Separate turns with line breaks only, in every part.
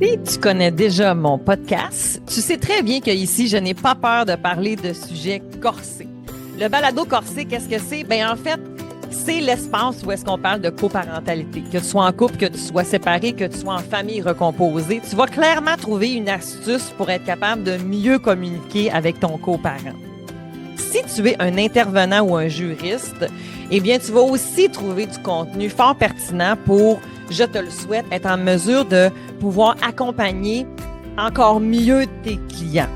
Si tu connais déjà mon podcast, tu sais très bien qu'ici, je n'ai pas peur de parler de sujets corsés. Le balado corsé, qu'est-ce que c'est? En fait, c'est l'espace où est-ce qu'on parle de coparentalité. Que tu sois en couple, que tu sois séparé, que tu sois en famille recomposée, tu vas clairement trouver une astuce pour être capable de mieux communiquer avec ton coparent. Si tu es un intervenant ou un juriste, eh bien, tu vas aussi trouver du contenu fort pertinent pour, je te le souhaite, être en mesure de pouvoir accompagner encore mieux tes clients.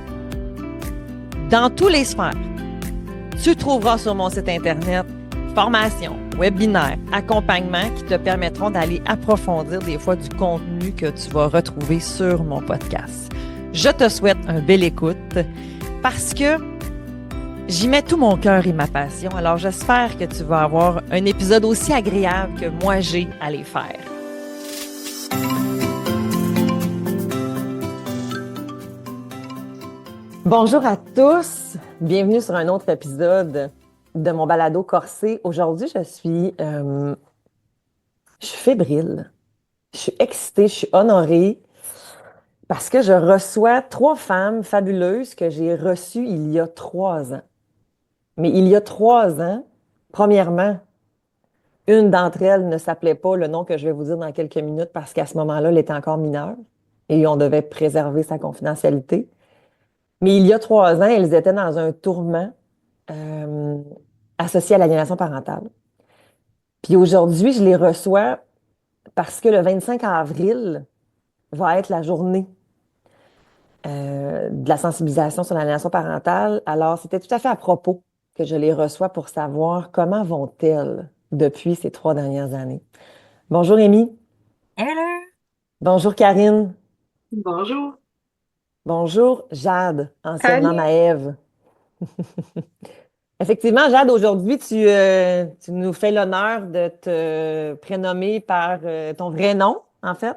Dans tous les sphères, tu trouveras sur mon site Internet formations, webinaires, accompagnements qui te permettront d'aller approfondir des fois du contenu que tu vas retrouver sur mon podcast. Je te souhaite un bel écoute parce que j'y mets tout mon cœur et ma passion, alors j'espère que tu vas avoir un épisode aussi agréable que moi j'ai à les faire. Bonjour à tous, bienvenue sur un autre épisode de mon balado corsé. Aujourd'hui, je suis fébrile, je suis excitée, je suis honorée parce que je reçois 3 femmes fabuleuses que j'ai reçues il y a 3 ans. Mais il y a 3 ans, premièrement, une d'entre elles ne s'appelait pas le nom que je vais vous dire dans quelques minutes parce qu'à ce moment-là, elle était encore mineure et on devait préserver sa confidentialité. Mais il y a 3 ans, elles étaient dans un tourment euh, associé à l'aliénation parentale. Puis aujourd'hui, je les reçois parce que le 25 avril va être la journée de la sensibilisation sur l'aliénation parentale. Alors, c'était tout à fait à propos que je les reçois pour savoir comment vont-elles depuis ces 3 dernières années. Bonjour Amy.
Hello!
Bonjour Karine.
Bonjour.
Bonjour Jade, anciennement
Salut!
Maëve. Effectivement, Jade, aujourd'hui, tu nous fais l'honneur de te prénommer par ton vrai nom, en fait,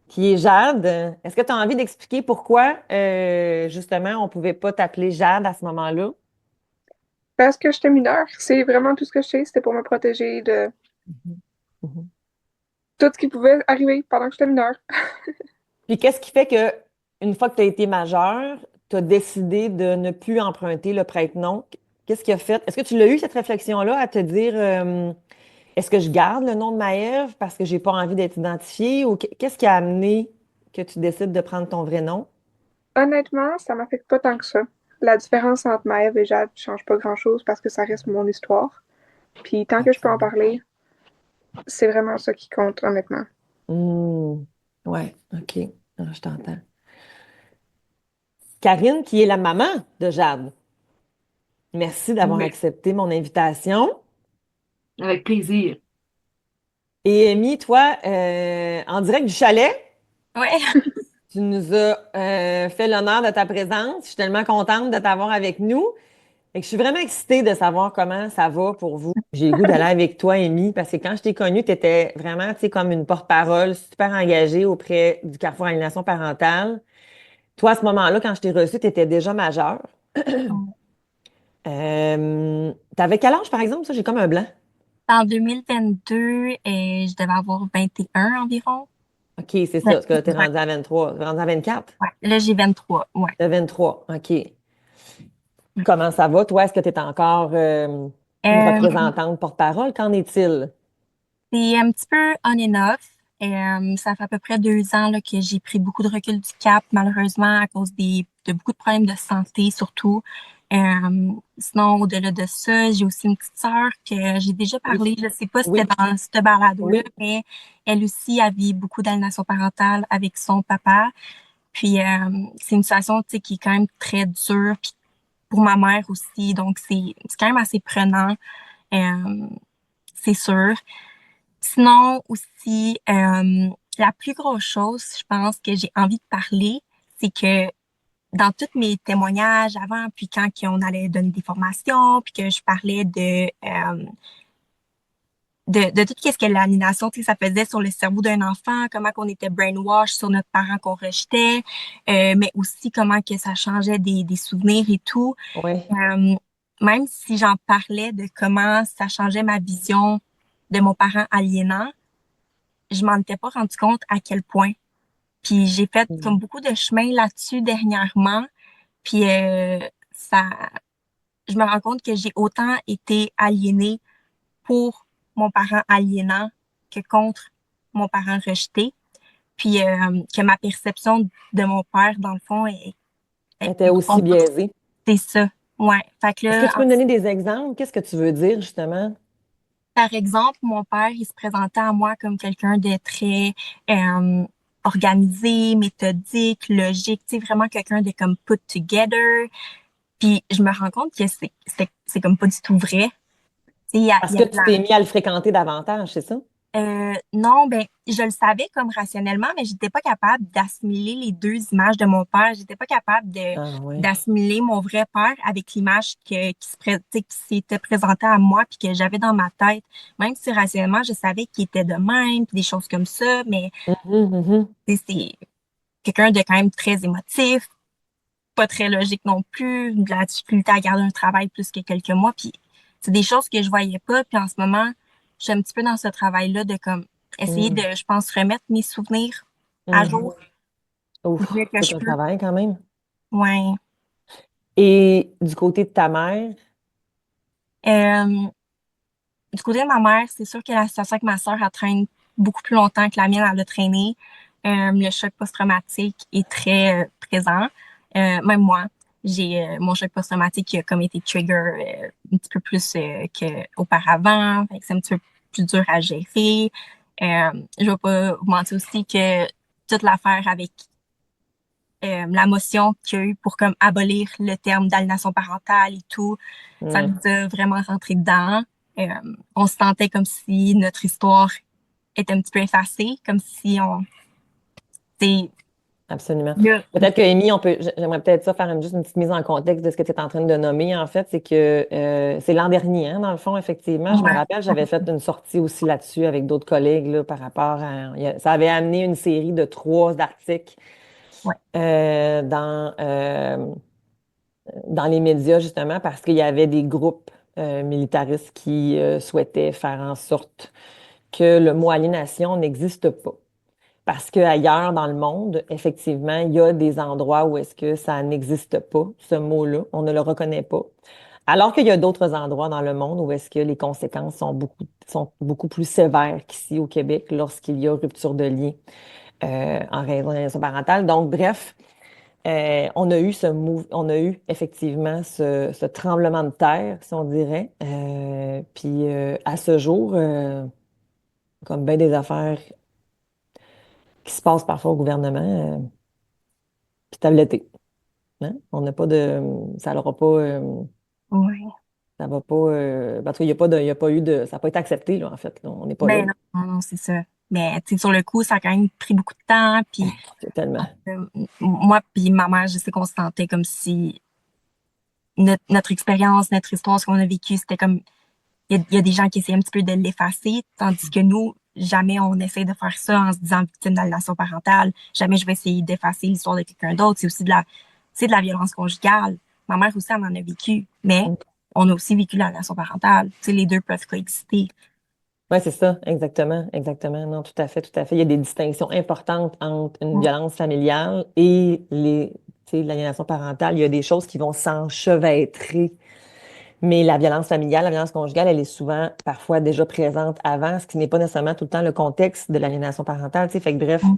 qui est Jade. Est-ce que tu as envie d'expliquer pourquoi, justement, on ne pouvait pas t'appeler Jade à ce moment-là?
Parce que j'étais mineure, c'est vraiment tout ce que je sais, c'était pour me protéger de
Mhm. Mhm.
tout ce qui pouvait arriver pendant que j'étais mineure.
Puis qu'est-ce qui fait que, une fois que tu as été majeure, tu as décidé de ne plus emprunter le prête-nom? Qu'est-ce qui a fait? Est-ce que tu l'as eu, cette réflexion-là, à te dire, est-ce que je garde le nom de Maëve parce que j'ai pas envie d'être identifiée ou qu'est-ce qui a amené que tu décides de prendre ton vrai nom?
Honnêtement, ça m'affecte pas tant que ça. La différence entre Maëve et Jade change pas grand-chose parce que ça reste mon histoire. Puis tant que je peux en
OK.
parler, c'est vraiment ça qui compte, honnêtement.
Hmm. Ouais, OK. Ah, je t'entends. Karine, qui est la maman de Jade, merci d'avoir
Oui,
accepté mon invitation.
avec plaisir.
Et Amy, toi, en direct du chalet,
Ouais.
tu nous as fait l'honneur de ta présence. Je suis tellement contente de t'avoir avec nous. Et que je suis vraiment excitée de savoir comment ça va pour vous. J'ai le goût d'aller avec toi, Amy, parce que quand je t'ai connue, tu étais vraiment, tu sais, comme une porte-parole super engagée auprès du Carrefour Aliénation parentale. Toi, à ce moment-là, quand je t'ai reçue, tu étais déjà majeure. T'avais quel âge, par exemple? Ça, j'ai comme un blanc.
En 2022, je devais avoir 21 environ.
OK, c'est
Ouais,
ça, parce que t'es
ouais,
rendu à 23, rendu à 24.
ouais. Là, j'ai 23. Ouais.
T'as 23, OK. Comment ça va, toi? Est-ce que tu es encore une
Euh,
représentante porte-parole? Qu'en est-il?
C'est un petit peu on and off. Ça fait à peu près 2 ans là, que j'ai pris beaucoup de recul du cap, malheureusement, à cause de beaucoup de problèmes de santé, surtout. Sinon, au-delà de ça, j'ai aussi une petite sœur que j'ai déjà
Oui,
parlé. Je sais pas si
oui,
c'était dans ce balado-là,
oui.
mais elle aussi, a vit beaucoup d'aliénation parentale avec son papa. Puis, c'est une situation, tu sais, qui est quand même très dure, puis pour ma mère aussi. Donc, c'est quand même assez prenant, euh, c'est sûr. Sinon, aussi, la plus grosse chose, je pense, que j'ai envie de parler, c'est que dans tous mes témoignages avant, puis quand on allait donner des formations, puis que je parlais de tout ce que l'aliénation, tu sais, ça faisait sur le cerveau d'un enfant, comment qu'on était brainwash sur notre parent qu'on rejetait, mais aussi comment que ça changeait des souvenirs et tout.
Oui.
Euh, Même si j'en parlais de comment ça changeait ma vision de mon parent aliénant, je m'en étais pas rendu compte à quel point. Puis j'ai fait
Mm.
comme beaucoup de chemin là-dessus dernièrement. Puis ça, je me rends compte que j'ai autant été aliénée pour mon parent aliénant que contre mon parent rejeté. Puis que ma perception de mon père, dans le fond, est
Était aussi biaisée.
c'est ça. Ouais. Fait que
Est-ce que
là,
tu peux me donner des exemples? Qu'est-ce que tu veux dire, justement?
par exemple, mon père, il se présentait à moi comme quelqu'un de très euh, organisé, méthodique, logique, tu sais, vraiment quelqu'un de comme put together. Puis je me rends compte que c'est comme pas du tout vrai. Tu sais, il
Parce
y
que
a de
tu t'es mis à le fréquenter davantage, c'est ça?
non, ben, je le savais comme rationnellement, mais j'étais pas capable d'assimiler les deux images de mon père. J'étais pas capable
Ah oui.
d'assimiler mon vrai père avec l'image tu sais, qui s'était présentée à moi puis que j'avais dans ma tête. Même si rationnellement, je savais qu'il était de même puis des choses comme ça, mais
Mhm, mhm.
tu sais, c'est quelqu'un de quand même très émotif, pas très logique non plus, de la difficulté à garder un travail plus que quelques mois. Puis c'est des choses que je voyais pas. Puis en ce moment, je suis un petit peu dans ce travail-là de comme essayer de,
Mhm,
je pense, remettre mes souvenirs à jour
mhm.
du
Ouf,
mieux que
c'est
je
un
peux.
travail quand même.
Ouais.
Et du côté de ta mère,
Euh, du côté de ma mère, c'est sûr que la situation avec ma sœur, elle traîne beaucoup plus longtemps que la mienne, elle a traîné. Le choc post-traumatique est très présent. Même moi, j'ai mon choc post-traumatique qui a comme été trigger un petit peu plus qu'auparavant. Fait que c'est un petit peu plus dur à gérer. Je vais pas vous mentir aussi que toute l'affaire avec la motion qu'il y a eu pour comme abolir le terme d'aliénation parentale et tout, ça
hmm,
nous a vraiment rentré dedans. Euh, on se sentait comme si notre histoire était un petit peu effacée, comme si on, c'est,
absolument.
là,
Peut-être que Amy, j'aimerais peut-être ça faire juste une petite mise en contexte de ce que tu es en train de nommer. En fait, c'est que c'est l'an dernier, hein, dans le fond, effectivement. Je me
ouais,
rappelle, j'avais fait une sortie aussi là-dessus avec d'autres collègues là, par rapport à. Ça avait amené une série de 3 articles
ouais,
dans les médias, justement, parce qu'il y avait des groupes militaristes qui souhaitaient faire en sorte que le mot aliénation n'existe pas. Parce qu'ailleurs dans le monde, effectivement, il y a des endroits où est-ce que ça n'existe pas, ce mot-là, on ne le reconnaît pas. Alors qu'il y a d'autres endroits dans le monde où est-ce que les conséquences sont beaucoup plus sévères qu'ici au Québec lorsqu'il y a rupture de lien en raison de l'aliénation parentale. Donc, bref, on a eu effectivement ce tremblement de terre, si on dirait. Puis à ce jour, comme bien des affaires qui se passent parfois au gouvernement, puis tabletté. Hein? On n'a pas de. Ça n'aura pas.
ouais.
Ça va pas. Parce qu'il n'y a pas il y a pas eu de. Ça n'a pas été accepté, là, en fait. Là. On n'est pas là.
Ben non, non, non, c'est ça. Mais tu sais, sur le coup, ça a quand même pris beaucoup de temps. Puis
C'est tellement.
moi, puis ma mère, je sais qu'on se sentait comme si notre expérience, notre histoire, ce qu'on a vécu, c'était comme il y a des gens qui essaient un petit peu de l'effacer, tandis que nous, jamais on essaie de faire ça en se disant victime d'aliénation parentale. Jamais je vais essayer d'effacer l'histoire de quelqu'un d'autre. C'est aussi c'est de la violence conjugale. Ma mère aussi, elle en a vécu, mais on a aussi vécu l'aliénation parentale. Tu sais, les deux peuvent coexister.
Oui, c'est ça, exactement, exactement. Non, tout à fait, tout à fait. Il y a des distinctions importantes entre une
Mm.
violence familiale et l'aliénation parentale. Il y a des choses qui vont s'enchevêtrer. Mais la violence familiale, la violence conjugale, elle est souvent, parfois déjà présente avant, ce qui n'est pas nécessairement tout le temps le contexte de l'aliénation parentale. Tu sais. Fait que bref,
Mm.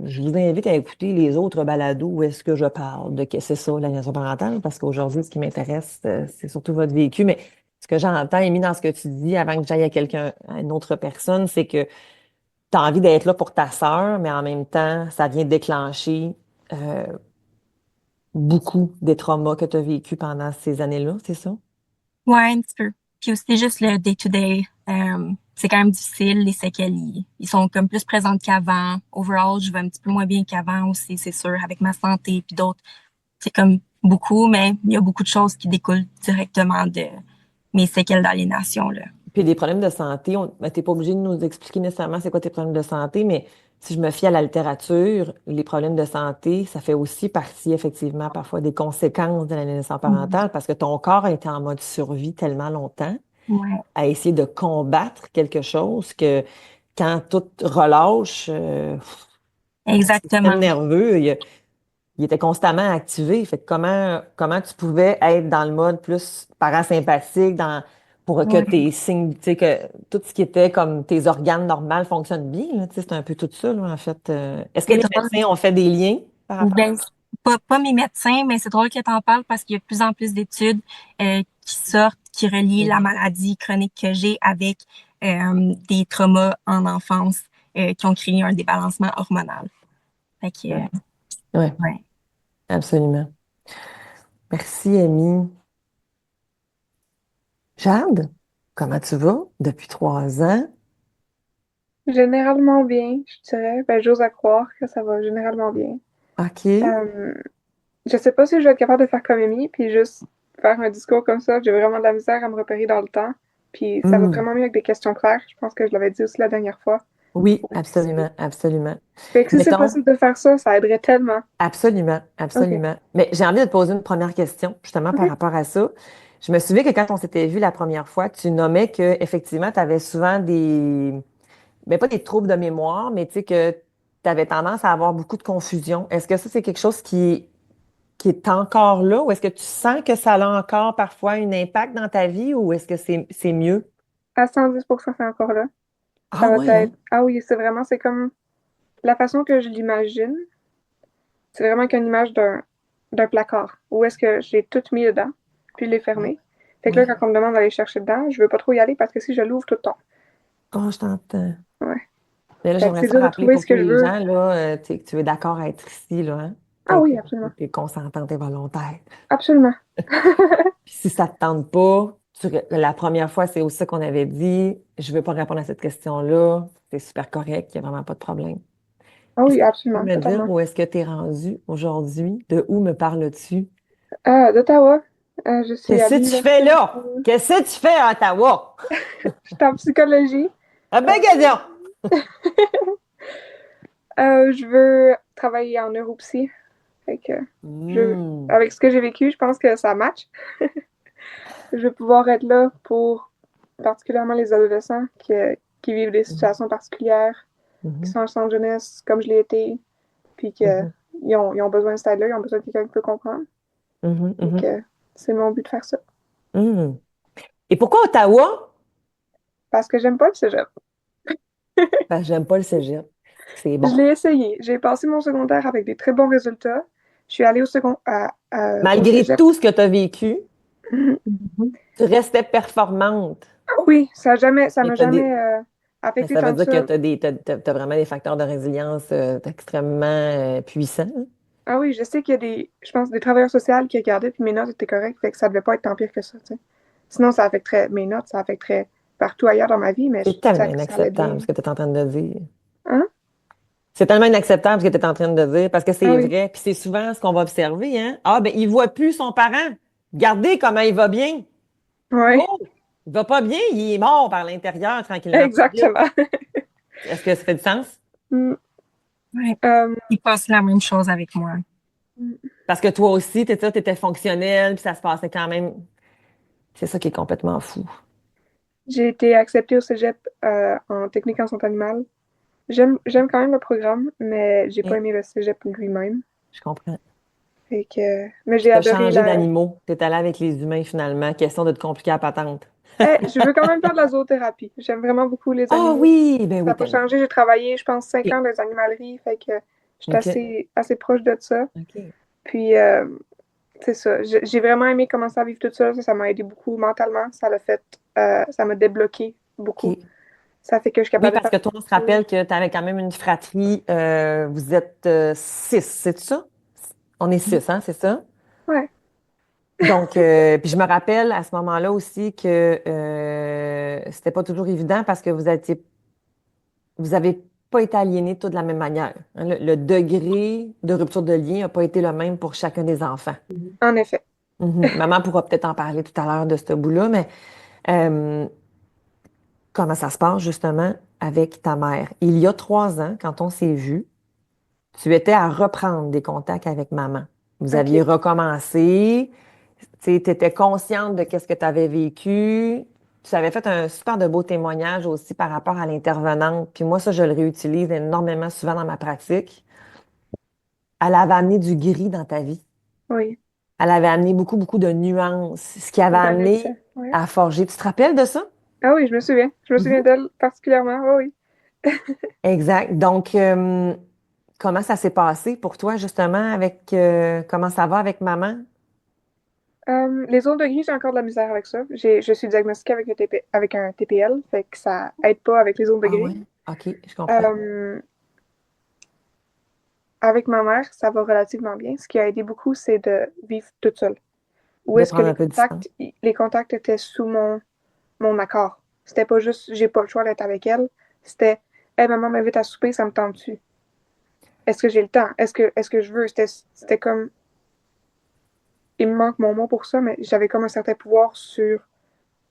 je vous invite à écouter les autres balados où est-ce que je parle de que c'est ça, l'aliénation parentale, parce qu'aujourd'hui, ce qui m'intéresse, c'est surtout votre vécu. Mais ce que j'entends, Émis, dans ce que tu dis, avant que j'aille à quelqu'un, à une autre personne, c'est que tu as envie d'être là pour ta sœur, mais en même temps, ça vient déclencher euh, beaucoup des traumas que tu as vécu pendant ces années-là, c'est ça?
Ouais, un petit peu. Puis aussi juste le day-to-day. C'est quand même difficile. Les séquelles, ils sont comme plus présentes qu'avant. Overall, je vais un petit peu moins bien qu'avant aussi, c'est sûr, avec ma santé puis d'autres. C'est comme beaucoup, mais il y a beaucoup de choses qui découlent directement de mes séquelles d'aliénation, là.
Puis des problèmes de santé, ben, t'es pas obligé de nous expliquer nécessairement c'est quoi tes problèmes de santé, mais si je me fie à la littérature, les problèmes de santé, ça fait aussi partie effectivement parfois des conséquences de la naissance
Mhm.
parentale parce que ton corps a été en mode survie tellement longtemps
Ouais,
à essayer de combattre quelque chose que quand tout relâche,
Exactement.
système nerveux, il était constamment activé. Fait que comment tu pouvais être dans le mode plus parasympathique pour que
Ouais.
tes signes, tu sais, que tout ce qui était comme tes organes normaux fonctionnent bien, là, tu sais, c'est un peu tout ça, là, en fait. Est-ce que
C'est
les
drôle.
médecins ont fait des liens par rapport
Ben, pas mes médecins, mais c'est drôle que tu en parles parce qu'il y a de plus en plus d'études qui sortent, qui relient la maladie chronique que j'ai avec des traumas en enfance qui ont créé un débalancement hormonal. Fait que,
à ça? Oui,
ouais.
absolument. Merci, Amy. Jade, comment tu vas depuis 3 ans?
Généralement bien, je dirais. Ben, j'ose à croire que ça va généralement bien.
OK.
Euh, je sais pas si je vais être capable de faire comme Amy, puis juste faire un discours comme ça. J'ai vraiment de la misère à me repérer dans le temps. Puis ça va
Hmm.
vraiment mieux avec des questions claires. Je pense que je l'avais dit aussi la dernière fois.
Oui, absolument, absolument.
Fait que si c'est
Mettons,
possible de faire ça, ça aiderait tellement.
absolument,
OK.
absolument. Mais j'ai envie de te poser une première question, justement, par
OK.
rapport à ça. Je me souviens que quand on s'était vu la première fois, tu nommais que effectivement, tu avais souvent mais pas des troubles de mémoire, mais tu sais que tu avais tendance à avoir beaucoup de confusion. Est-ce que ça, c'est quelque chose qui est encore là, ou est-ce que tu sens que ça a encore parfois un impact dans ta vie, ou est-ce que c'est mieux?
À 110%, c'est encore là. Ça
Ah
va
ouais, hein?
être. Ah oui, c'est comme la façon que je l'imagine. C'est vraiment qu'une image d'un placard où est-ce que j'ai tout mis dedans, puis je l'ai
Ouais.
fermé. Fait que là,
Ouais.
quand on me demande d'aller chercher dedans, je veux pas trop y aller parce que si je l'ouvre, tout tombe.
Oh, je t'entends.
Ouais.
Mais là,
Fait que
j'aimerais
c'est
ça
dur de
rappeler
trouver
pour
ce
tous
que je
les
veux.
gens, là, tu sais, que tu es d'accord à être ici, là, hein?
Ah oui, absolument.
T'es consentante et volontaire.
Absolument.
Puis si ça te tente pas, la première fois, c'est aussi ça qu'on avait dit. Je veux pas répondre à cette question-là. C'est super correct, il n'y a vraiment pas de problème.
Ah
Est-ce
oui,
que tu peux
absolument,
me dire
totalement.
où est-ce que tu es rendu aujourd'hui? De où me parles-tu?
D'Ottawa, je suis à
Qu'est-ce que tu fais
l'université.
là? Qu'est-ce que tu fais à Ottawa?
Je suis en psychologie.
Ah
Euh,
ben, gagnant!
je veux travailler en neuropsy. Fait que
Hmm.
avec ce que j'ai vécu, je pense que ça match. Je vais pouvoir être là pour particulièrement les adolescents qui vivent des situations particulières, qui
Mhm.
sont en centre jeunesse comme je l'ai été, puis qu'ils
Mhm.
ils ont besoin de cette aide-là, ils ont besoin de quelqu'un qui peut comprendre.
Mhm.
Et
Mhm.
que c'est mon but de faire ça.
Mhm. Et pourquoi Ottawa?
Parce que j'aime pas le cégep.
Ben, j'aime pas le cégep. C'est
Je
bon.
l'ai essayé. J'ai passé mon secondaire avec des très bons résultats. Je suis allée au
Malgré
cégep.
tout ce que tu as vécu,
Mhm.
tu restais performante.
Oui, ça
Et
m'a
t'as
jamais
des... Mais
affecté
ça veut
tant que
dire que
ça.
t'as vraiment des facteurs de résilience extrêmement puissants.
Ah oui, je sais qu'il y a je pense, des travailleurs sociaux qui regardaient, puis mes notes étaient correctes, fait que ça devait pas être tant pire que ça, tu sais. Sinon, ça affecterait mes notes, ça affecterait partout ailleurs dans ma vie, mais
C'est tellement
ça allait bien.
inacceptable ce que tu es en train de dire.
Hein?
C'est tellement inacceptable ce que tu es en train de dire parce que
Ah
c'est
oui.
vrai. Puis c'est souvent ce qu'on va observer, hein. Ah, ben, il voit plus son parent. Regardez comment il va bien.
Ouais,
Oh, il va pas bien, il est mort par l'intérieur, tranquillement. Pas vite.
exactement.
Est-ce que ça fait du sens?
Mm,
Ouais.
euh,
Il passe la même chose avec moi.
Parce que toi aussi, tu étais fonctionnel, puis ça se passait quand même. C'est ça qui est complètement fou.
j'ai été acceptée au cégep en technique en santé animale. J'aime quand même le programme, mais j'ai pas
Et
aimé le cégep lui-même.
je comprends.
Mais
Puis
j'ai
tu as
adoré
changé d'animaux. Tu es allé avec les humains finalement. Question de te compliquer la patente.
Je veux quand même faire de la zoothérapie. J'aime vraiment beaucoup les
Ah
animaux.
oui, ben
Ça
oui,
n'a pas
tellement.
changé. J'ai travaillé, je pense, 5 ans
OK.
dans les animaleries, fait que je suis
OK.
assez proche de ça.
OK.
Puis, c'est ça. J'ai vraiment aimé commencer à vivre tout ça. Ça m'a aidé beaucoup mentalement. Ça m'a débloqué beaucoup.
OK.
Ça fait que je suis
Oui,
capable de
parce
faire
que toi, on se
des choses.
rappelle que tu avais quand même une fratrie. Vous êtes 6, c'est ça? On est 6, hein, c'est ça?
Ouais,
Donc, puis je me rappelle à ce moment-là aussi que c'était pas toujours évident parce que vous avez pas été aliénés tous de la même manière, hein. Le degré de rupture de lien n'a pas été le même pour chacun des enfants.
en effet.
Mhm. Maman pourra peut-être en parler tout à l'heure de ce bout-là, mais euh, comment ça se passe justement avec ta mère? Il y a 3 ans, quand on s'est vu, tu étais à reprendre des contacts avec maman. Vous
OK.
aviez recommencé, tu étais consciente de qu'est-ce que tu avais vécu. tu avais fait un super de beau témoignage aussi par rapport à l'intervenante. Puis moi, ça, je le réutilise énormément souvent dans ma pratique. Elle avait amené du gris dans ta vie.
Oui,
Elle avait amené beaucoup, beaucoup de nuances, ce qui avait amené
Vanessa. Ouais.
à forger. Tu te rappelles de ça?
Ah oui, je me souviens. Je me souviens
Mhm.
d'elle particulièrement. Oui, oui.
Exact. Donc, comment ça s'est passé pour toi, justement, avec comment ça va avec maman?
Les ondes de gris, j'ai encore de la misère avec ça. Je suis diagnostiquée avec, avec un TPL, fait que ça aide pas avec les ondes de
Ah
gris.
ouais? OK, je comprends.
Euh, Avec ma mère, ça va relativement bien. Ce qui a aidé beaucoup, c'est de vivre toute seule. Où
De
est-ce que
prendre un peu de distance.
les contacts étaient sous mon accord. C'était pas juste, j'ai pas le choix d'être avec elle. C'était, hey, maman m'invite à souper, ça me tente-tu? Est-ce que j'ai le temps? Est-ce que je veux? C'était comme, il me manque mon mot pour ça, mais j'avais comme un certain pouvoir sur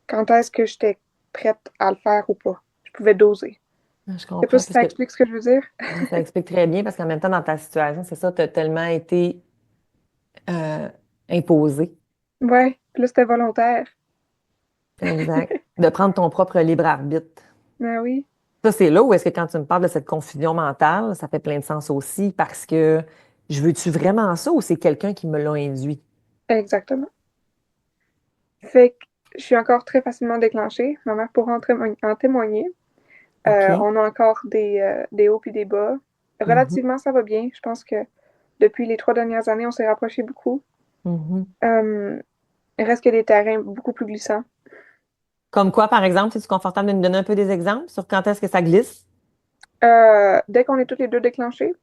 quand est-ce que j'étais prête à le faire ou pas. Je pouvais doser.
Ah, je
Je sais pas
comprends,
si
parce
ça
que
explique ce que je veux dire.
ça explique très bien, parce qu'en même temps, dans ta situation, c'est ça, tu as tellement été euh, imposé.
Ouais, puis là, c'était volontaire.
Exact. De prendre ton propre libre arbitre.
Ben oui,
Ça, c'est là où est-ce que quand tu me parles de cette confusion mentale, ça fait plein de sens aussi, parce que je veux-tu vraiment ça ou c'est quelqu'un qui me l'a induit?
exactement. Fait que je suis encore très facilement déclenchée. Ma mère pourra en témoigner.
OK.
On a encore des hauts puis des bas.
Mhm,
Relativement, ça va bien. Je pense que depuis les 3 dernières années, on s'est rapprochés beaucoup.
mhm.
Euh, il reste que des terrains beaucoup plus glissants.
Comme quoi, par exemple, es-tu confortable de nous donner un peu des exemples sur quand est-ce que ça glisse?
Dès qu'on est toutes les deux déclenchés,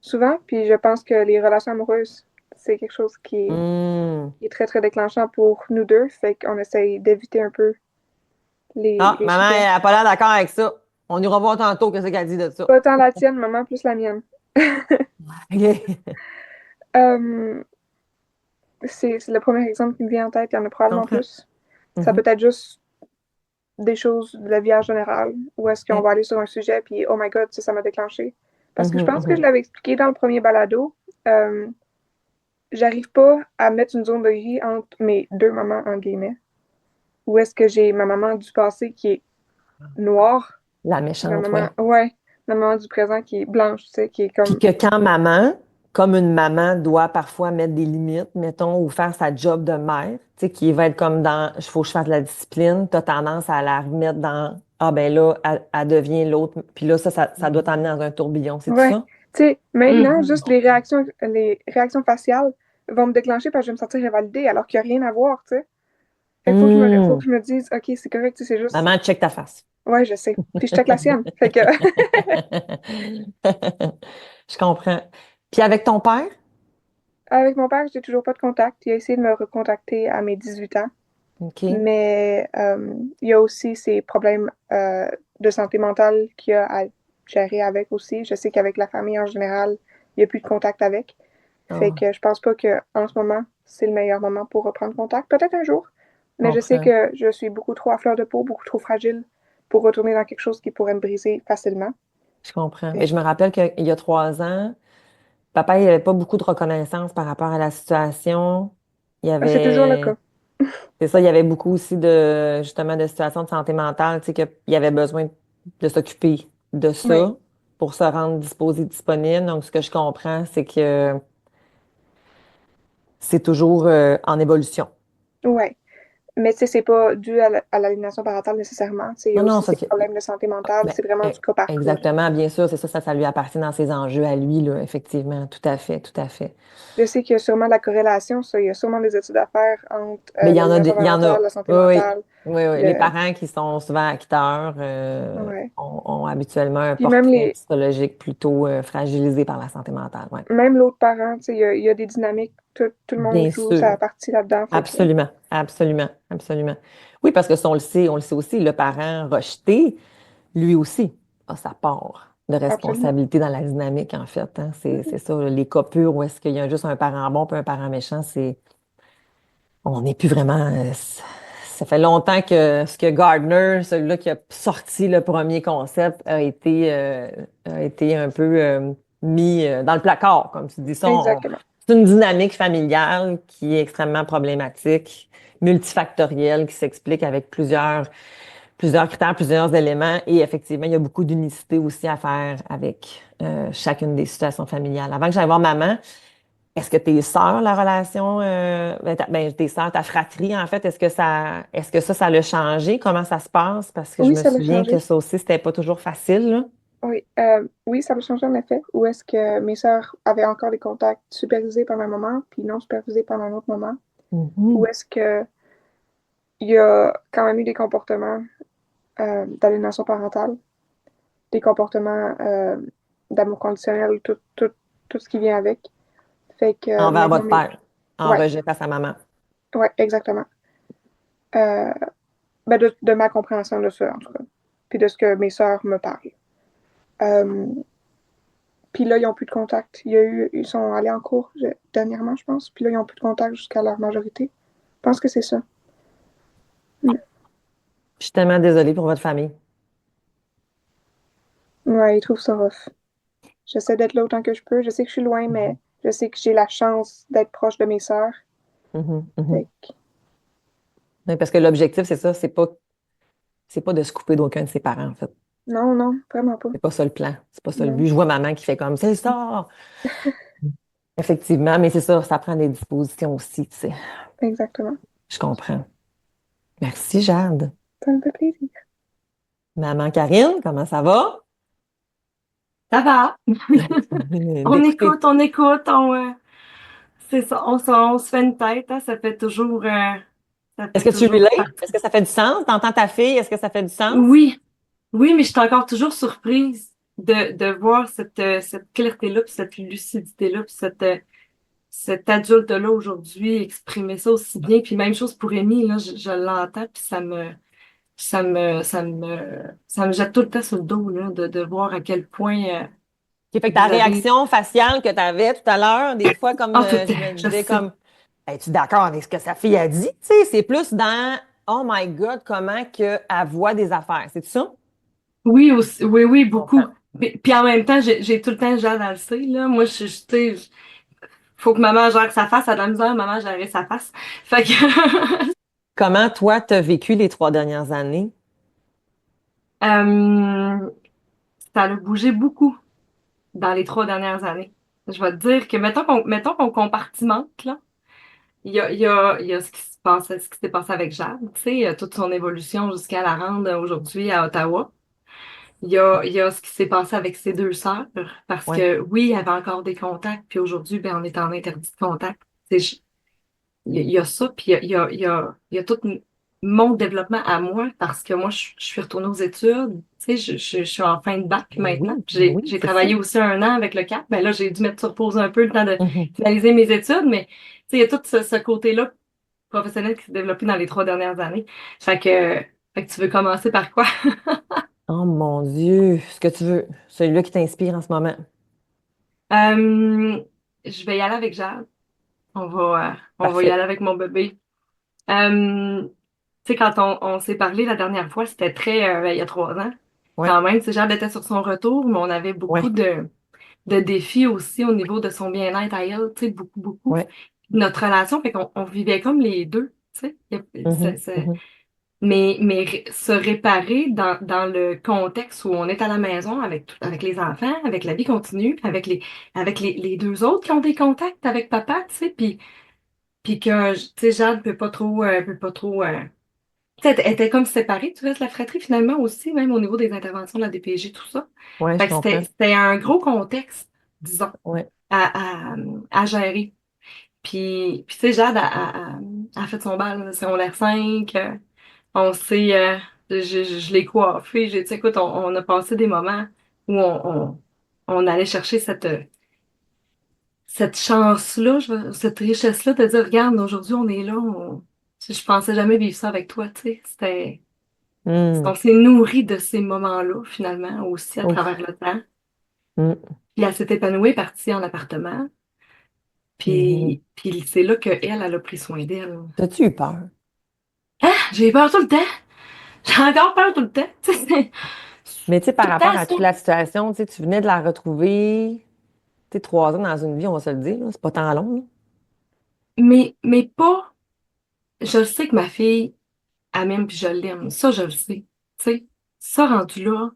souvent, puis je pense que les relations amoureuses, c'est quelque chose
Hmm.
qui est très, très déclenchant pour nous deux. Fait qu'on essaye d'éviter un peu
Ah,
les
maman, elle
sujets.
n'a pas l'air d'accord avec ça. On ira voir tantôt qu'est-ce qu'elle dit de ça.
Pas tant la tienne, maman, plus la mienne.
OK.
Euh, c'est le premier exemple qui me vient en tête. Il y en a
Je
probablement
comprends.
plus. Ça peut
Mhm.
être juste des choses de la vie en général, où est-ce qu'on
OK.
va aller sur un sujet, puis oh my god, ça m'a déclenché. Parce que je
Mhm,
pense que je
mhm.
l'avais expliqué dans le premier balado, euh, j'arrive pas à mettre une zone de gris entre mes deux mamans, en guillemets. Où est-ce que j'ai ma maman du passé qui est noire,
La
puis ma
méchante,
maman,
ouais.
ouais, ma maman du présent qui est blanche, tu sais, qui est
Puis
comme,
que quand maman, comme une maman, doit parfois mettre des limites, mettons, ou faire sa job de mère, tu sais, qui va être comme dans, il faut que je fasse de la discipline, tu as tendance à la remettre dans, ah ben là, elle devient l'autre. Puis là, ça doit t'amener dans un tourbillon, c'est tout
ouais.
ça?
Tu sais, maintenant,
Mhm.
juste les réactions faciales vont me déclencher parce que je vais me sentir invalidée alors qu'il n'y a rien à voir, tu sais. Fait qu'il faut que
Hmm.
je me dise, OK, c'est correct, tu sais, c'est juste.
Maman, check ta face.
Ouais, je sais. Puis je check la sienne. Fait que
Je comprends. Puis avec ton père?
avec mon père, j'ai toujours pas de contact. Il a essayé de me recontacter à mes 18 ans.
OK.
Mais il y a aussi ces problèmes de santé mentale qu'il y a à gérer avec aussi. Je sais qu'avec la famille en général, il n'y a plus de contact avec. Fait
Ah,
que je pense pas que en ce moment, c'est le meilleur moment pour reprendre contact. Peut-être un jour.
je
Mais je sais
comprends.
que je suis beaucoup trop à fleur de peau, beaucoup trop fragile pour retourner dans quelque chose qui pourrait me briser facilement.
Je comprends. Mais
Fait
je me rappelle qu'il y a 3 ans, papa, il n'y avait pas beaucoup de reconnaissance par rapport à la situation. Il y
c'est toujours le
avait,
cas.
c'est ça, il y avait beaucoup aussi de, justement, de situations de santé mentale, tu sais, qu'il avait besoin de s'occuper de
Oui,
ça pour se rendre disposé, disponible. Donc, ce que je comprends, c'est que c'est toujours en évolution.
ouais. Mais tu sais, c'est pas dû à l'aliénation parentale nécessairement. Tu sais, il y
Non,
a
non,
aussi
ça,
ces problèmes de santé mentale.
ben,
C'est vraiment du cas par cas, là.
exactement, bien sûr, c'est ça, ça lui appartient dans ses enjeux à lui, là, effectivement, tout à fait, tout à fait.
Je sais qu'il y a sûrement de la corrélation, ça. Il y a sûrement des études à faire entre
Mais il y en a,
l'aliénation
il y en a,
parentale, la santé
oui, oui,
mentale,
oui, oui. Les
le...
parents qui sont souvent acteurs
Ouais.
ont habituellement un
Puis même
portrait
les
psychologique plutôt fragilisé par la santé mentale, ouais.
même l'autre parent, tu sais, il y a des dynamiques, tout le monde
Bien
joue sa
sûr,
partie là-dedans. Fait que
absolument, absolument, absolument. Oui, parce que ça, on le sait aussi, le parent rejeté, lui aussi, a sa part de
absolument.
responsabilité dans la dynamique, en fait, hein. C'est ça, là, les cas purs où est-ce qu'il y a juste un parent bon puis un parent méchant, on n'est plus vraiment. Ça fait longtemps que ce que Gardner, celui-là qui a sorti le premier concept, a été un peu mis dans le placard, comme tu dis ça.
Exactement.
C'est une dynamique familiale qui est extrêmement problématique, multifactoriel qui s'explique avec plusieurs critères, plusieurs éléments. Et effectivement, il y a beaucoup d'unicité aussi à faire avec chacune des situations familiales. Avant que j'aille voir maman, est-ce que tes sœurs, la relation, tes sœurs, ta fratrie, en fait, est-ce que ça l'a changé? Comment ça se passe? Parce que je
Oui,
me
ça l'a
souviens que
changé.
ça aussi, c'était pas toujours facile, là.
Oui, oui, ça l'a changé en effet. Ou est-ce que mes sœurs avaient encore des contacts supervisés pendant un moment, puis non supervisés pendant un autre moment? Ou
Mhm.
est-ce que il y a quand même eu des comportements d'aliénation parentale, des comportements d'amour conditionnel, tout ce qui vient avec. Fait que
Envers
maintenant,
votre père, en
ouais,
rejet face à maman.
ouais, exactement. Euh, ben de ma compréhension de ça, en tout cas. Puis de ce que mes sœurs me parlent. Euh, Puis là, ils n'ont plus de contact. Ils sont allés en cours dernièrement, je pense. Puis là, ils n'ont plus de contact jusqu'à leur majorité. Je pense que c'est ça. Mm.
Je suis tellement désolée pour votre famille.
Ouais, ils trouvent ça rough. J'essaie d'être là autant que je peux. Je sais que je suis loin, mais
Mhm.
je sais que j'ai la chance d'être proche de mes sœurs.
Mhm, mhm.
Fait que
Oui, parce que l'objectif, c'est ça, c'est pas de se couper d'aucun de ses parents, en fait.
non, non, vraiment pas.
C'est pas ça le plan. C'est pas ça le
Non,
but. Je vois maman qui fait comme, c'est ça. Effectivement, mais c'est ça prend des dispositions aussi, tu sais.
exactement.
Je comprends. Merci, Jade.
Ça me fait plaisir.
Maman Karine, comment ça va?
Ça va.
D'écouter.
On écoute, c'est ça, on se fait une tête, hein, ça
Est-ce
fait
que tu
toujours
relates?
partie.
Est-ce que ça fait du sens? T'entends ta fille? Est-ce que ça fait du sens?
Oui, oui, mais je suis encore toujours surprise de voir cette clarté-là, puis cette lucidité-là, puis cet adulte-là aujourd'hui exprimer ça aussi bien. Puis même chose pour Amy, là, je l'entends, puis ça me jette tout le temps sur le dos, là, de voir à quel point
Qui fait que ta
vous avez.
réaction faciale que tu avais tout à l'heure, des fois, comme
Ah, tout le
je
temps,
me
je
disais,
sais.
comme, es-tu d'accord avec ce que sa fille a dit? Tu sais, c'est plus dans, oh my God, comment qu'elle voit des affaires. C'est ça?
Oui, aussi, oui, oui,
Je comprends.
beaucoup. Puis en même temps, j'ai tout le temps Jade à le sait, là. Moi, tu sais, faut que maman gère sa face, elle a de la misère, maman gérer sa face. Fait que,
Comment, toi, t'as vécu les 3 dernières années?
euh, ça a bougé beaucoup dans les 3 dernières années. Je vais te dire que, mettons qu'on compartimente, là. Il y a ce qui se passe, ce qui s'est passé avec Jade, tu sais, toute son évolution jusqu'à la rendre aujourd'hui à Ottawa. Il y a ce qui s'est passé avec ses deux sœurs, parce
Ouais.
que oui, il y avait encore des contacts, puis aujourd'hui, ben, on est en interdit de contact. C'est, il y a ça, puis il y a tout mon développement à moi, parce que moi, je suis retournée aux études, tu sais, je suis en fin de bac
Ben
maintenant,
oui,
puis
ben
j'ai
oui,
j'ai
c'est ça.
travaillé aussi 1 an avec le CAP, ben là, j'ai dû mettre sur pause un peu le temps de
Mhm.
finaliser mes études, mais tu sais, il y a tout ce côté-là professionnel qui s'est développé dans les 3 dernières années. Fait que, fait que tu veux commencer par quoi?
Oh mon Dieu, ce que tu veux. Celui-là qui t'inspire en ce moment.
Je vais y aller avec Jade. On va y
Parfait.
aller avec mon bébé. Tu sais, quand on s'est parlé la dernière fois, c'était il y a 3 ans.
Ouais,
Quand même, tu sais, Jade était sur son retour, mais on avait beaucoup
ouais,
de défis aussi au niveau de son bien-être à elle, tu sais, beaucoup, beaucoup.
ouais.
Notre relation, fait qu'on on vivait comme les deux, tu sais.
Mhm, mhm.
Mais se réparer dans le contexte où on est à la maison avec les enfants, avec la vie continue, avec les deux autres qui ont des contacts avec papa, tu sais, puis que, tu sais, Jade peut pas trop. Tu sais, elle était comme séparée, tu vois, de la fratrie finalement aussi, même au niveau des interventions de la DPJ, tout ça.
Ouais, je
Fait que c'était,
comprends.
c'était un gros contexte, disons,
Ouais.
à gérer. Puis tu sais, Jade a fait son bal, secondaire 5. On s'est, je l'ai coiffé. J'ai dit, écoute, on a passé des moments où on allait chercher cette chance-là, cette richesse-là de dire, regarde, aujourd'hui, on est là. Je pensais jamais vivre ça avec toi, tu sais.
Hmm.
On s'est nourri de ces moments-là, finalement, aussi à travers
Ouf.
le temps.
Hmm.
Puis elle s'est épanouie, partie en appartement.
Mhm.
Puis c'est là qu'elle a pris soin d'elle.
T'as-tu eu peur?
J'ai peur tout le temps. J'ai encore peur tout le temps. Tu sais,
Mais tu sais, par
tout le
rapport
temps
à
ça.
toute la situation, tu sais, tu venais de la retrouver, tu sais, 3 ans dans une vie, on va se le dire, là, c'est pas tant long, là.
Mais pas. je sais que ma fille, elle m'aime puis je l'aime. Ça, je le sais. Tu sais, ça rendu là,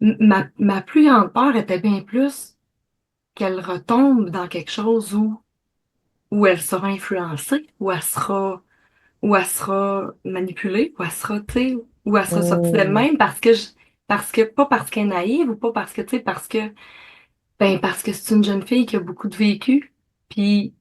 ma plus grande peur était bien plus qu'elle retombe dans quelque chose où elle sera influencée, où elle sera manipulée, où elle sera, tu sais, où elle sera sortie
Mm.
d'elle-même pas parce qu'elle est naïve ou pas parce que, tu sais, parce que c'est une jeune fille qui a beaucoup de vécu, puis,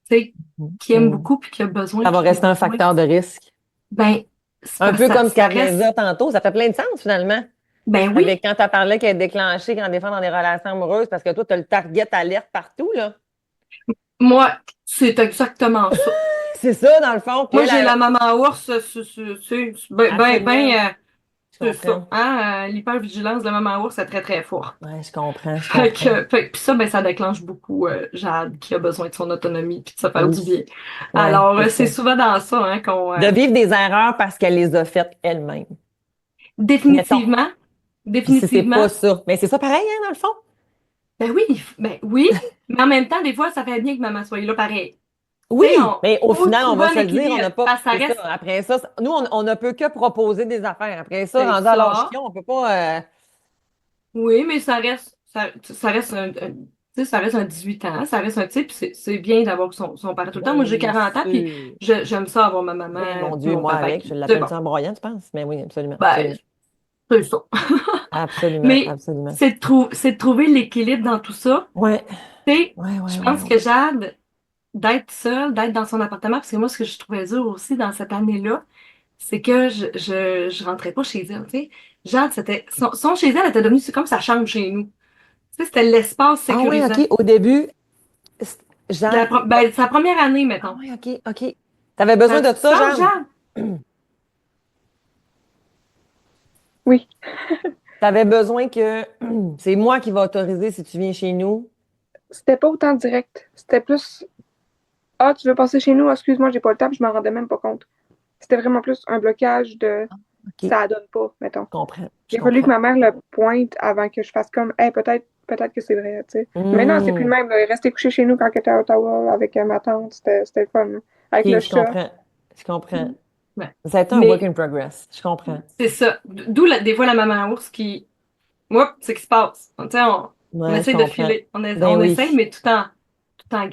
tu sais, qui aime
Mm.
beaucoup puis qui a besoin,
Ça va
puis qui a
rester un
besoin.
facteur de risque.
Ben, c'est
Un
parce
peu
que
comme ce
ça
qu'elle venait de
reste,
dire tantôt, ça fait plein de sens finalement.
ben
Avec
oui,
quand tu as parlé qu'elle est déclenchée quand des fois dans des relations amoureuses, parce que toi, tu as le target alerte partout, là.
moi, c'est exactement ça.
C'est ça, dans le fond. Puis
Moi,
elle,
j'ai
elle-
la maman ours, c'est
absolument, je
c'est ça.
comprends.
Hein? L'hypervigilance de la maman ours est très, très forte.
Ouais, je comprends, je comprends.
Puis ça, ben, ça déclenche beaucoup Jade qui a besoin de son autonomie puis de se faire
Oui,
du bien.
ouais,
Alors,
c'est
c'est
ça.
souvent dans ça hein, qu'on...
De vivre des erreurs parce qu'elle les a faites elle-même. Mettons.
définitivement,
Puis si c'est
définitivement,
pas ça. Mais c'est ça pareil, hein, dans le fond.
ben oui, mais en même temps, des fois, ça fait bien que maman soit là pareil. Tu sais,
Oui, mais au
faut
final, on
trouver
va
un
se le dire, on
équilibre
n'a pas.
parce que ça
C'est ça.
reste,
Après ça, nous, on ne peut que proposer des affaires. Après ça,
c'est
rendu à l'âge
ça.
qu'ils ont, on peut pas.
Oui, mais ça reste tu sais, ça reste un 18 ans, ça reste un type, c'est bien d'avoir son père tout le temps. Moi, j'ai
Bien
40 ans, puis
sûr.
j'aime ça avoir ma
Mais
maman
mon
puis
Dieu,
mon
moi
papa
avec, je
c'est
l'appelle
bon.
ça en broyant, tu penses? Mais oui, absolument,
Ben,
absolument.
c'est ça.
Absolument,
Mais
absolument.
c'est de trouver l'équilibre dans tout ça.
Ouais,
Tu sais,
ouais,
je
ouais, ouais,
pense que
ouais.
Jade, d'être seule, d'être dans son appartement, parce que moi, ce que je trouvais dur aussi dans cette année-là, c'est que je rentrais pas chez elle, tu sais. Jade, son chez elle était devenu c'est comme sa chambre chez nous. Tu sais, c'était l'espace
Ah ouais,
sécurisant.
OK. Au début, c'est- Jean.
Ben, sa première année,
Ah
mettons.
ouais, OK, OK. T'avais besoin
T'as-tu
de
du
ça,
sens,
Jeanne?
Jade?
Oui,
T'avais besoin que c'est moi qui va autoriser si tu viens chez nous.
c'était pas autant direct. C'était plus ah, tu veux passer chez nous? Excuse-moi, j'ai pas le temps, puis je m'en rendais même pas compte. C'était vraiment plus un blocage de
OK, je
ça donne pas, mettons.
comprends, je
Il a fallu que
comprends.
ma mère le pointe avant que je fasse comme hey, peut-être que c'est vrai, tu sais. Mais non, c'est plus le
Hmm,
même. Là. Il restait couché chez nous quand il était à Ottawa avec ma tante. C'était le fun. Là. Avec
OK,
le
je
chat.
comprends. Je comprends.
Ouais.
Ça a été un work
Mais
in progress. Je comprends.
c'est ça. D'où des fois la maman ours qui. Moi, c'est ce qui se passe. Tu sais, on
Ouais, je
essaie de
comprends.
filer.
Ben
On
oui.
essaye, mais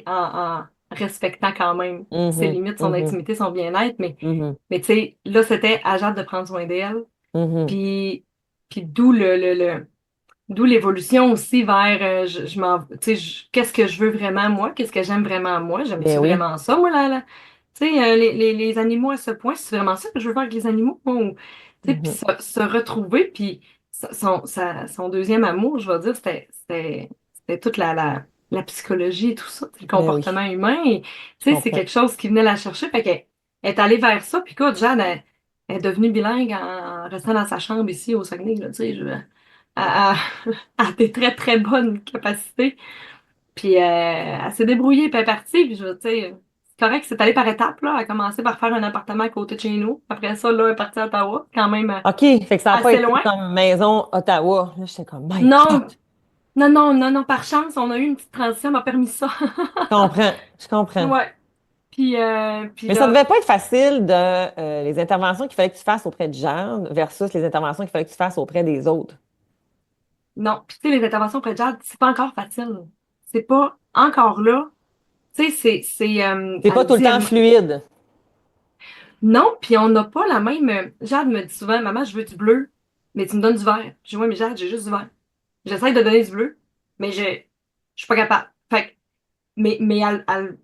en respectant quand même ses
Mhm,
limites, son
mhm,
intimité, son bien-être.
mhm,
Mais tu sais, là, c'était à Jade de prendre soin d'elle.
mhm.
Puis, puis d'où d'où l'évolution aussi vers tu sais, qu'est-ce que je veux vraiment moi? Qu'est-ce que j'aime vraiment moi?
Ben
J'aime-tu
oui.
vraiment ça, moi, tu sais, les animaux à ce point, c'est vraiment ça que je veux faire avec les animaux, moi, tu sais, puis
Mhm.
se retrouver, puis son deuxième amour, je vais dire, c'était toute la psychologie et tout ça, le
Ben oui,
comportement humain, et,
je
tu sais, c'est
comprends.
quelque chose qui venait la chercher, fait qu'elle est allée vers ça, puis écoute, Jeanne, elle est devenue bilingue en restant dans sa chambre ici au Saguenay, là, tu sais, à, à des très, très bonnes capacités. Puis elle s'est débrouillée, puis elle est partie. Puis tu sais, c'est correct, c'est allé par étapes, là. Elle a commencé par faire un appartement à côté de chez nous. Après ça, là, elle est partie à Ottawa, quand même
OK, fait que ça n'a pas
assez
été
loin.
comme maison Ottawa. Là, j'étais comme, my God.
Non, non, par chance, on a eu une petite transition, m'a permis ça.
Je comprends, je comprends.
Ouais. Puis
Mais ça
là,
devait pas être facile de les interventions qu'il fallait que tu fasses auprès de Jeanne versus les interventions qu'il fallait que tu fasses auprès des autres.
non. Puis tu sais, les interventions auprès de Jade, c'est pas encore facile. C'est pas encore là. Tu sais,
C'est pas
elle
tout le
dit,
temps fluide.
non, puis on n'a pas la même. Jade me dit souvent, maman, je veux du bleu, mais tu me donnes du vert. Je dis, ouais, mais Jade, j'ai juste du vert. J'essaie de donner du bleu, mais je suis pas capable. Fait que, mais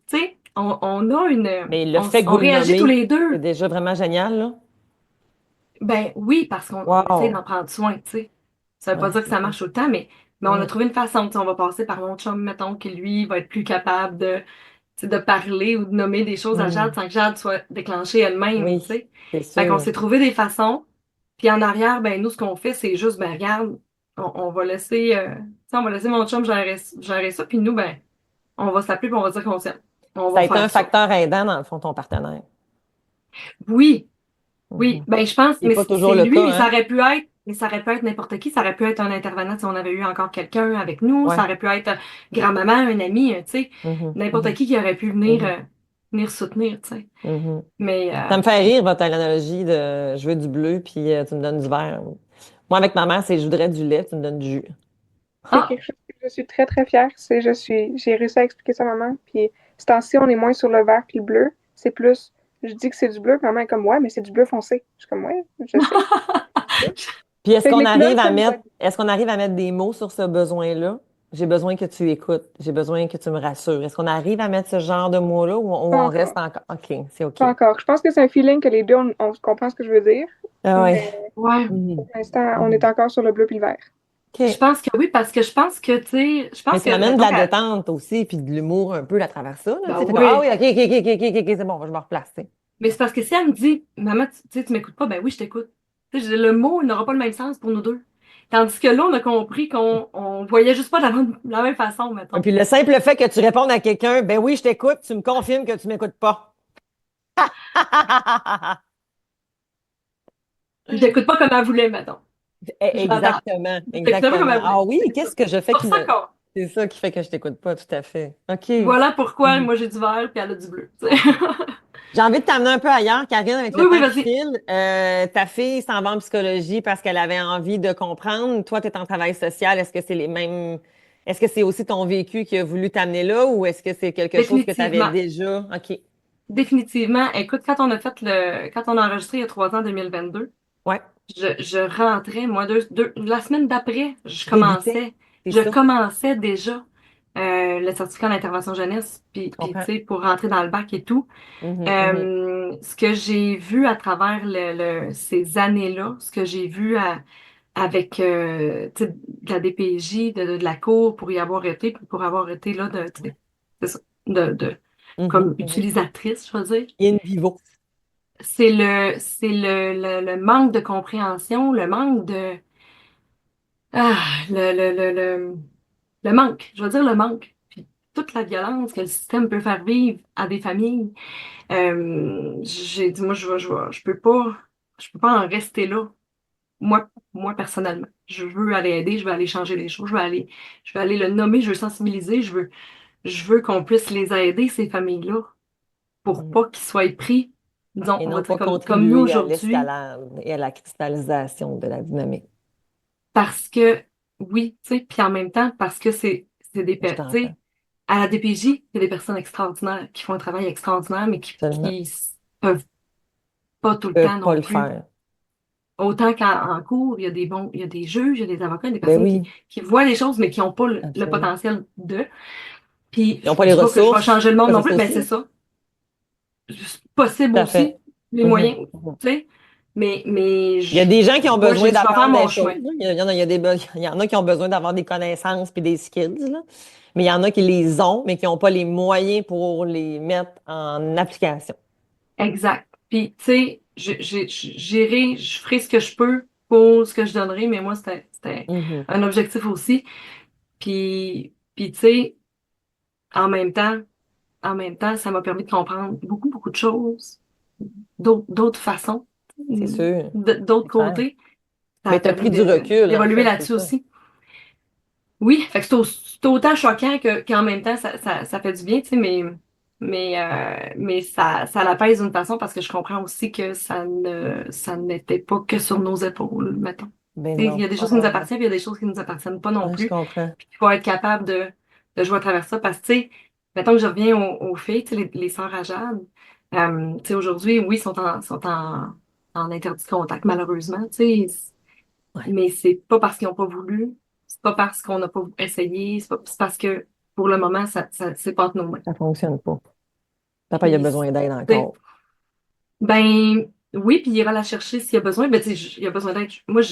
tu sais, on a
Mais le fait que
on
vous le
réagit tous
nommez,
les
c'est
deux.
déjà vraiment génial, là.
Ben oui, parce qu'on essaie d'en
Wow.
prendre soin, tu sais. Ça veut pas
Ouais,
dire que
c'est
ça
ça.
marche tout le temps, mais on a
Mm,
trouvé une façon, tu sais, on va passer par mon chum, mettons, que lui va être plus capable tu sais, de parler ou de nommer des choses à Jade
mm.
sans que Jade soit déclenchée elle-même, tu
Oui,
sais.
c'est
Fait qu'on
sûr.
s'est trouvé des façons. Puis en arrière, ben nous, ce qu'on fait, c'est juste, ben regarde, on va laisser, tu sais, on va laisser mon chum gérer ça, puis nous, ben, on va s'appeler puis on va dire qu'on s'aime. On
Ça
va
a été un
faire ça.
facteur aidant, dans le fond, ton partenaire.
Oui, oui,
Mhm.
ben je pense,
C'est pas toujours
c'est
le
lui,
cas, hein?
mais ça aurait pu être n'importe qui, ça aurait pu être un intervenant si on avait eu encore quelqu'un avec nous, ça
Ouais.
aurait pu être grand-maman, un ami, tu sais,
Mhm,
n'importe
mhm,
qui aurait pu venir
mhm.
venir soutenir, tu sais.
Mhm.
Mais
Ça me fait rire, votre analogie de je veux du bleu, puis tu me donnes du vert. Moi, avec ma mère, c'est je voudrais du lait, tu me donnes du jus.
C'est
ah,
quelque chose que je suis très, très fière. J'ai réussi à expliquer ça à maman. Puis, ce temps-ci, on est moins sur le vert puis le bleu. C'est plus, je dis que c'est du bleu, puis maman est comme, ouais, mais c'est du bleu foncé. Je suis comme, ouais, je sais.
Puis est-ce
Fait que
qu'on
les couleurs,
arrive à
ça nous
mettre,
aide.
est-ce qu'on arrive à mettre des mots sur ce besoin-là? J'ai besoin que tu écoutes, j'ai besoin que tu me rassures. Est-ce qu'on arrive à mettre ce genre de mots-là ou
Pas
on
encore.
reste encore? OK, c'est OK.
Pas encore. Je pense que c'est un feeling que les deux, on comprend ce que je veux dire.
Ah ouais.
Mais
ouais.
Mhm.
pour l'instant, on est
Mhm.
encore sur le bleu puis le vert.
Je
OK.
pense que oui, parce que je pense que, tu sais, je
Mais
pense
tu
que,
amènes de
mettons,
la détente aussi, puis de l'humour un peu à travers ça. Là, tu
ben
sais, fais comme, ah
oui,
oui, OK, OK, OK, OK, OK, OK, c'est bon, je me replace. Tu sais.
mais c'est parce que si elle me dit, maman, tu sais, tu m'écoutes pas, ben oui, je t'écoute. Tu sais, le mot il n'aura pas le même sens pour nous deux. Tandis que là, on a compris qu'on voyait juste pas de la même façon,
Et
mettons.
puis le simple fait que tu répondes à quelqu'un, ben oui, je t'écoute, tu me confirmes que tu m'écoutes pas.
Je t'écoute pas comme elle voulait, mettons. Je l'entends.
Exactement,
Je t'écoutais pas comme
exactement.
elle
Ah
voulait.
oui,
C'est ça.
qu'est-ce que je fais
Pour
qui
ça
me...
qu'on.
C'est ça qui fait que je t'écoute pas, tout à fait. OK.
Voilà pourquoi
Mhm.
moi j'ai du vert puis elle a du bleu. Tu sais.
J'ai envie de t'amener un peu ailleurs, Karine, avec le
Oui, oui,
temps qui
vas-y.
file. Ta fille s'en va en psychologie parce qu'elle avait envie de comprendre. Toi, tu es en travail social. Est-ce que c'est les mêmes... Est-ce que c'est aussi ton vécu qui a voulu t'amener là ou est-ce que c'est quelque chose que tu avais
Définitivement.
déjà? OK.
Définitivement. Écoute, quand on a enregistré il y a 3 ans, en 2022,
Ouais.
je rentrais, moi, la semaine d'après,
Tu débutais. C'est
je
ça.
commençais déjà le certificat d'intervention jeunesse,
Je
puis tu
comprends.
sais, pour rentrer dans le bac et tout.
Mhm, mhm.
Ce que j'ai vu à travers ces années-là, ce que j'ai vu avec tu sais, de la DPJ, de la cour, pour y avoir été, puis pour avoir été là, tu sais, c'est ça,
Mhm,
comme
mhm.
utilisatrice, je veux dire.
In vivo.
C'est le manque de compréhension, le manque de, ah, le manque, je veux dire le manque. Puis toute la violence que le système peut faire vivre à des familles. J'ai dit, moi, je peux pas en rester là. Moi, personnellement. Je veux aller aider, je veux aller changer les choses, je veux aller le nommer, je veux sensibiliser, je veux qu'on puisse les aider, ces familles-là, pour
Mhm.
pas qu'ils soient pris, disons,
Et
on va
non
dire
pas
comme nous
contribuer à
aujourd'hui,
l'escalade et à la cristallisation de la dynamique.
parce que, oui, tu sais, puis en même temps, parce que c'est des,
Je
tu
t'entends.
sais, à la DPJ, il y a des personnes extraordinaires qui font un travail extraordinaire, mais
Absolument.
qui peuvent pas tout le
Ils
temps
peuvent pas
non
le
plus.
faire.
Autant qu'en cours, il y a des juges, il y a des avocats, des
Ben
personnes qui,
oui,
qui voient les choses, mais qui n'ont pas le
absolument.
potentiel de. Puis,
Ils n'ont pas
je
les
dis pas que je vais
ressources.
changer le monde
Ça,
non
c'est
plus,
ça
mais c'est
aussi.
ça. C'est possible
Tout à
aussi,
fait.
les
Mhm,
moyens,
mhm.
tu sais. Mais
Il y a des gens qui ont
moi,
besoin
j'ai dit, je vais faire
d'apprendre des
mon
choses.
chemin.
Là. Il y en a qui ont besoin d'avoir des connaissances puis des skills. Là. Mais il y en a qui les ont, mais qui n'ont pas les moyens pour les mettre en application.
Exact. Puis, tu sais, j'irai, je ferai ce que je peux pour ce que je donnerai, mais moi, c'était
Mhm,
un objectif aussi. Puis tu sais, en même temps, ça m'a permis de comprendre beaucoup, beaucoup de choses, d'autres façons,
c'est sûr.
d'autres
C'est clair.
côtés. Ça
Mais
a
tu as
permis
pris du recul, en
d'évoluer
fait, c'est
là-dessus
ça.
aussi. Oui, fait que c'est autant choquant qu'en même temps, ça fait du bien, tu sais, mais ça l'apaise d'une façon parce que je comprends aussi que ça n'était pas que sur nos épaules, mettons.
Ben
Tu sais, il y
non.
a des
Ah,
choses qui nous
ah,
appartiennent, puis il y a des choses qui nous appartiennent pas non
ah, je
plus.
comprends.
Puis il faut être capable de jouer à travers ça parce que, tu sais, mettons que je reviens aux filles, tu sais, les sœurs à Jade, tu sais, aujourd'hui, oui, sont en interdit de contact, malheureusement, tu sais,
Ouais,
mais c'est pas parce qu'ils n'ont pas voulu, c'est pas parce qu'on n'a pas essayé, c'est parce que pour le moment, c'est pas entre nos mains.
ça fonctionne pas. Papa, il a
Puis,
besoin d'aide
tu sais,
encore.
ben, oui, puis il ira la chercher s'il y a besoin. Ben, tu sais, il y a besoin d'aide. Moi,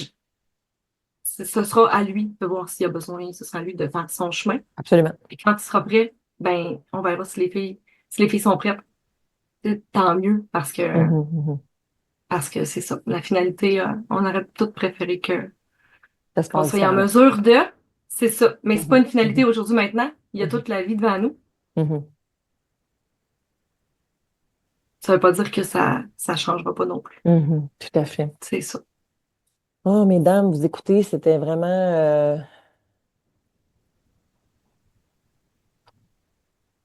ce sera à lui de voir s'il y a besoin, ce sera à lui de faire son chemin.
Absolument.
Puis quand il sera prêt, ben, on verra si les filles sont prêtes. Tant mieux,
Mhm, mhm.
parce que c'est ça. La finalité, on aurait toutes préféré
Ça se
qu'on
passe
soit en
différemment.
mesure de. C'est ça. Mais c'est pas
Mhm,
une finalité
mhm,
aujourd'hui, maintenant. Il y a
mhm,
toute la vie devant nous.
mhm.
Ça veut pas dire que ça changera pas non plus.
Mhm, tout à fait.
C'est ça.
Oh, mesdames, vous écoutez, c'était vraiment,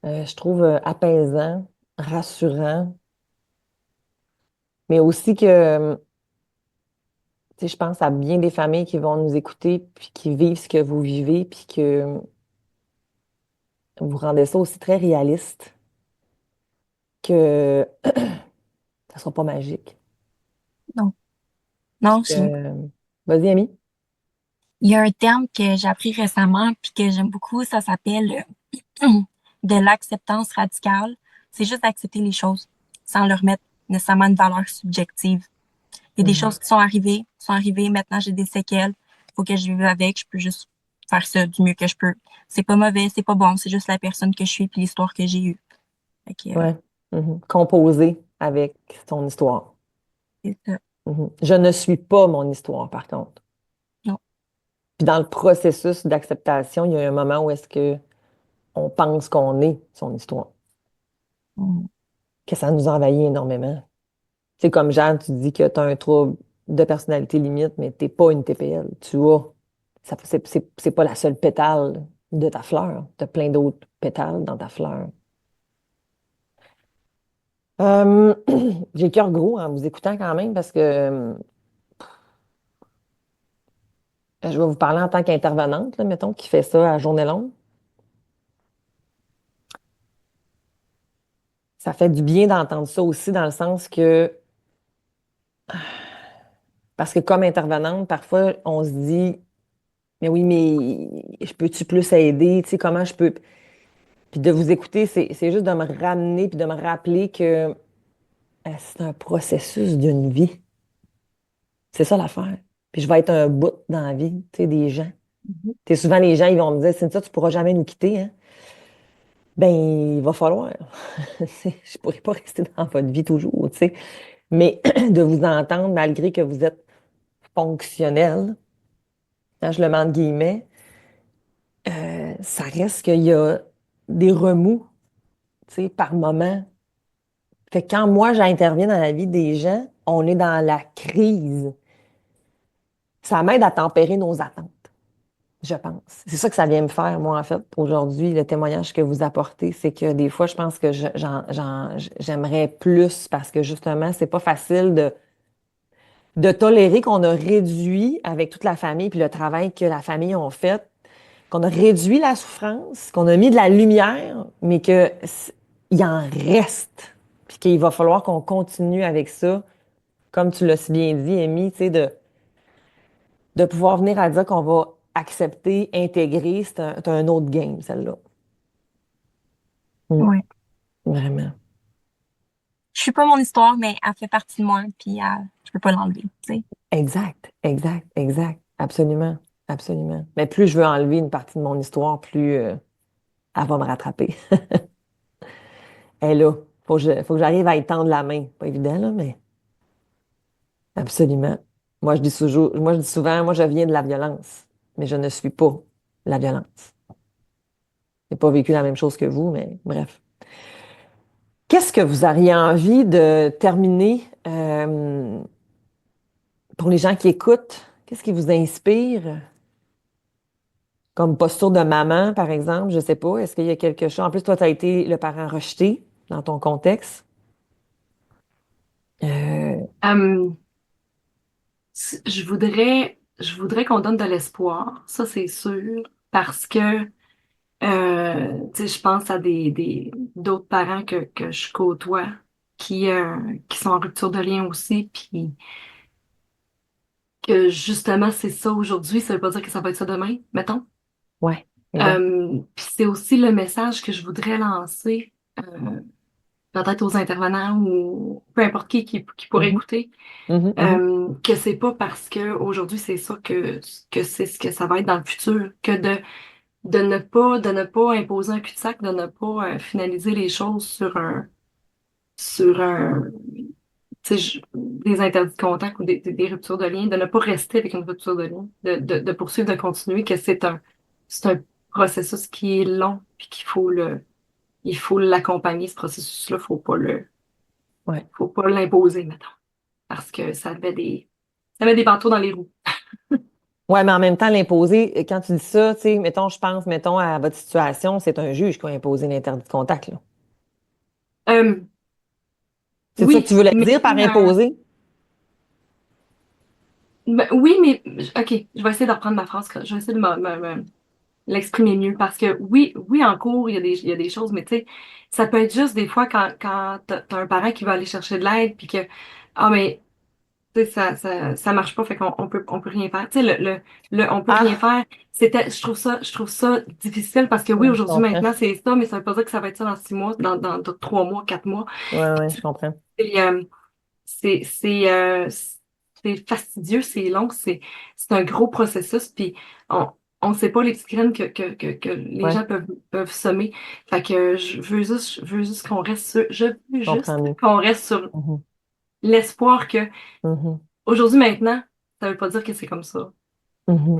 je trouve, apaisant. rassurant, mais aussi que, tu sais, je pense à bien des familles qui vont nous écouter, puis qui vivent ce que vous vivez, puis que vous rendez ça aussi très réaliste, que ça sera pas magique.
Non, non,
Vas-y, Amy.
il y a un terme que j'ai appris récemment puis que j'aime beaucoup, ça s'appelle de l'acceptance radicale. C'est juste d'accepter les choses sans leur mettre nécessairement une valeur subjective. Il y a des
Mhm.
choses qui sont arrivées, maintenant j'ai des séquelles, faut que je vive avec, je peux juste faire ça du mieux que je peux. C'est pas mauvais, c'est pas bon, c'est juste la personne que je suis puis l'histoire que j'ai eue. Fait que,
Ouais. Mhm. Composer avec ton histoire.
c'est ça.
Mhm. Je ne suis pas mon histoire, par contre.
Non.
Puis dans le processus d'acceptation, il y a un moment où est-ce que on pense qu'on est son histoire,
Mm.
que ça nous envahit énormément. C'est comme Jeanne, tu dis que tu as un trouble de personnalité limite, mais tu n'es pas une TPL. Tu as. C'est pas la seule pétale de ta fleur. Tu as plein d'autres pétales dans ta fleur. Euh, j'ai le cœur gros en vous écoutant quand même parce que je vais vous parler en tant qu'intervenante, là, mettons, qui fait ça à journée longue. Ça fait du bien d'entendre ça aussi dans le sens que, parce que comme intervenante, parfois, on se dit, mais oui, mais je peux-tu plus aider? Tu sais, comment je peux. Puis de vous écouter, c'est juste de me ramener puis de me rappeler que c'est un processus d'une vie. C'est ça l'affaire. Puis je vais être un bout dans la vie, tu sais, des gens.
Mhm.
Tu sais, souvent, les gens, ils vont me dire, Cynthia, tu pourras jamais nous quitter, hein? Ben, il va falloir. Je pourrais pas rester dans votre vie toujours, tu sais. Mais de vous entendre, malgré que vous êtes fonctionnel, quand je le mets entre guillemets, ça reste qu'il y a des remous, tu sais, par moment. Fait que quand moi, j'interviens dans la vie des gens, on est dans la crise. Ça m'aide à tempérer nos attentes, je pense. C'est ça que ça vient me faire, moi, en fait, aujourd'hui, le témoignage que vous apportez, c'est que des fois, je pense que j'aimerais plus parce que justement, c'est pas facile de tolérer qu'on a réduit avec toute la famille puis le travail que la famille a fait, qu'on a réduit la souffrance, qu'on a mis de la lumière, mais il en reste. Puis qu'il va falloir qu'on continue avec ça, comme tu l'as si bien dit, Amy, tu sais, de pouvoir venir à dire qu'on va accepter, intégrer, c'est un autre game, celle-là. Mm,
Ouais.
vraiment.
Je suis pas mon histoire, mais elle fait partie de moi, puis je peux pas l'enlever, tu sais.
Exact, exact, exact. Absolument, absolument. Mais plus je veux enlever une partie de mon histoire, plus elle va me rattraper. Elle est là. Faut que j'arrive à y tendre la main. Pas évident, là, mais absolument. Moi, je dis souvent, moi, je viens de la violence, mais je ne suis pas la violence. J'ai pas vécu la même chose que vous, mais bref. Qu'est-ce que vous auriez envie de terminer pour les gens qui écoutent? Qu'est-ce qui vous inspire? Comme posture de maman, par exemple, je sais pas. Est-ce qu'il y a quelque chose? En plus, toi, tu as été le parent rejeté dans ton contexte. Euh,
Euh, je voudrais qu'on donne de l'espoir, ça c'est sûr, parce que tu sais, je pense à d'autres parents que je côtoie qui sont en rupture de lien aussi, puis que justement c'est ça aujourd'hui, ça veut pas dire que ça va être ça demain, mettons.
ouais, exact.
Puis c'est aussi le message que je voudrais lancer, peut-être aux intervenants ou peu importe qui pourrait
Mhm,
écouter,
mhm, mhm.
que c'est pas parce que aujourd'hui c'est ça que c'est ce que ça va être dans le futur, que de ne pas imposer un cul-de-sac, de ne pas finaliser les choses sur un, tu sais, des interdits de contact ou des ruptures de lien, de ne pas rester avec une rupture de lien, de poursuivre, de continuer, que c'est un processus qui est long, puis il faut l'accompagner, ce processus-là,
Ouais.
faut pas l'imposer, mettons, parce que ça met des bateaux dans les roues.
Ouais, mais en même temps, l'imposer, quand tu dis ça, tu sais, mettons, je pense, mettons, à votre situation, c'est un juge qui a imposé l'interdit de contact, là.
Euh,
C'est
oui,
ça que tu voulais
mais
dire par imposer?
oui, mais OK, je vais essayer de reprendre ma phrase. Je vais essayer de l'exprimer mieux parce que oui, en cours, il y a des choses, mais tu sais, ça peut être juste des fois quand t'as un parent qui va aller chercher de l'aide puis que, ah, mais, tu sais, ça marche pas, fait on peut rien faire. Tu sais, on peut rien
Ah,
faire, je trouve ça difficile parce que oui,
je
aujourd'hui,
comprends.
maintenant, c'est ça, mais ça veut pas dire que ça va être ça dans 6 mois, dans 3 mois, 4 mois.
Ouais, je comprends.
Et, c'est, c'est, euh, c'est fastidieux, c'est long, c'est un gros processus, puis on on sait pas les petites graines que les
Ouais,
gens peuvent semer. Fait que je veux juste je veux
je comprends
juste
mieux.
qu'on reste sur
Mhm,
l'espoir que
mhm,
aujourd'hui, maintenant, ça veut pas dire que c'est comme ça.
mhm,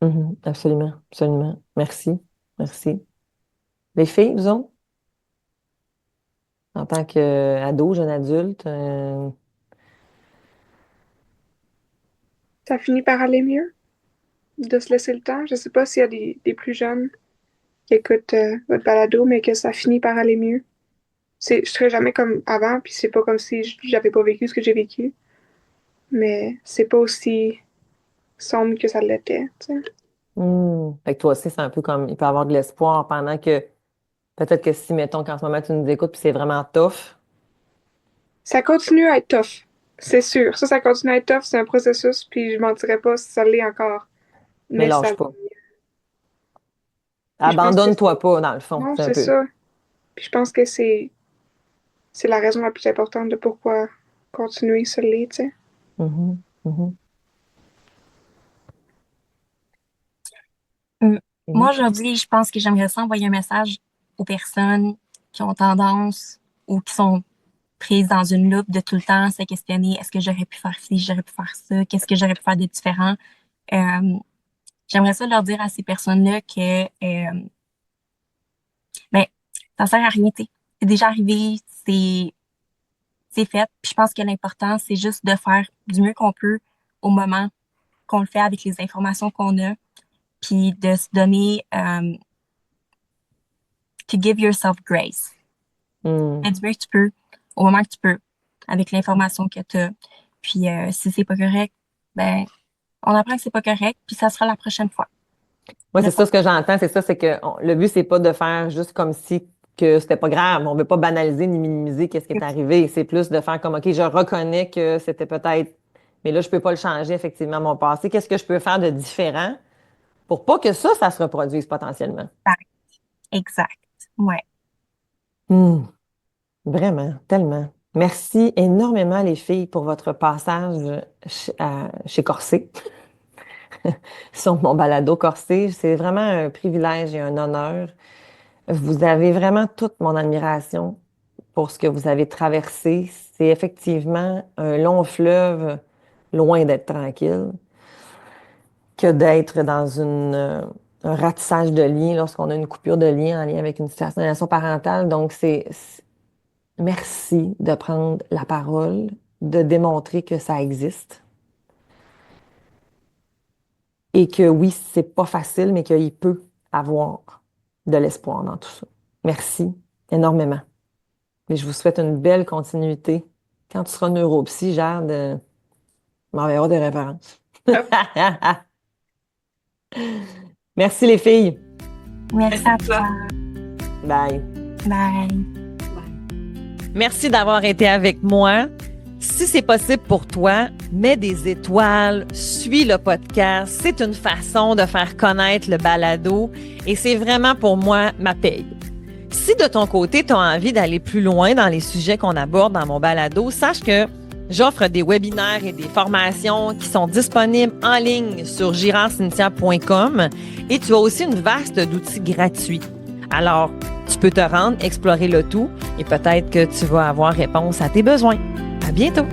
mhm. Absolument, absolument. Merci, merci. Les filles, vous autres, en tant qu'ado, jeune adulte,
Ça finit par aller mieux, de se laisser le temps. Je sais pas s'il y a des plus jeunes qui écoutent votre balado, mais que ça finit par aller mieux. Je serai jamais comme avant, puis c'est pas comme si j'avais pas vécu ce que j'ai vécu, mais c'est pas aussi sombre que ça l'était, tu sais.
fait que toi aussi, c'est un peu comme, il peut y avoir de l'espoir pendant que, peut-être que si, mettons, qu'en ce moment, tu nous écoutes, puis c'est vraiment tough,
Ça continue à être tough, c'est sûr. Ça continue à être tough, c'est un processus, puis je mentirais pas si ça l'est encore.
mais
Mais
lâche
ça,
pas.
puis je pense que
Abandonne-toi pas, dans le fond,
non,
c'est un
c'est
peu.
ça. Puis je pense que c'est la raison la plus importante de pourquoi continuer ça l'est, tu sais.
Mhm, mhm.
Hum,
Mhm.
Moi, aujourd'hui, je pense que j'aimerais ça envoyer un message aux personnes qui ont tendance ou qui sont prises dans une loupe de tout le temps se questionner, est-ce que j'aurais pu faire ci, j'aurais pu faire ça, qu'est-ce que j'aurais pu faire de différent? Euh, J'aimerais ça leur dire à ces personnes-là que ben, ça sert à rien, tu sais. C'est déjà arrivé, c'est fait. Puis je pense que l'important, c'est juste de faire du mieux qu'on peut au moment qu'on le fait avec les informations qu'on a, puis de se donner, to give yourself grace.
Hmm.
Fais du mieux que tu peux, au moment que tu peux, avec l'information que tu as. Puis si c'est pas correct, ben, on apprend que c'est pas correct, puis ça sera la prochaine fois.
Moi,
Ne
c'est
pas-
ça ce que j'entends, c'est ça, c'est que le but, c'est pas de faire juste comme si que c'était pas grave. On veut pas banaliser ni minimiser qu'est-ce qui est arrivé. C'est plus de faire comme, OK, je reconnais que c'était peut-être, mais là, je peux pas le changer, effectivement, mon passé. Qu'est-ce que je peux faire de différent pour pas que ça se reproduise potentiellement?
Exact. Ouais.
Hmm. Vraiment, tellement. Merci énormément, les filles, pour votre passage chez Corsé, sur mon balado Corsé. C'est vraiment un privilège et un honneur. Vous avez vraiment toute mon admiration pour ce que vous avez traversé. C'est effectivement un long fleuve, loin d'être tranquille, que d'être dans un ratissage de liens lorsqu'on a une coupure de lien en lien avec une situation d'aliénation parentale. Donc, merci de prendre la parole, de démontrer que ça existe et que oui, c'est pas facile, mais qu'il peut avoir de l'espoir dans tout ça. Merci énormément. Et je vous souhaite une belle continuité. Quand tu seras neuropsy, Jade, m'enverra des références. Merci les filles.
Merci à toi.
Bye.
Bye.
Merci d'avoir été avec moi. Si c'est possible pour toi, mets des étoiles, suis le podcast. C'est une façon de faire connaître le balado et c'est vraiment pour moi ma paye. Si de ton côté, tu as envie d'aller plus loin dans les sujets qu'on aborde dans mon balado, sache que j'offre des webinaires et des formations qui sont disponibles en ligne sur girardcynthia.com et tu as aussi une vaste d'outils gratuits. Alors, tu peux te rendre, explorer le tout et peut-être que tu vas avoir réponse à tes besoins. À bientôt!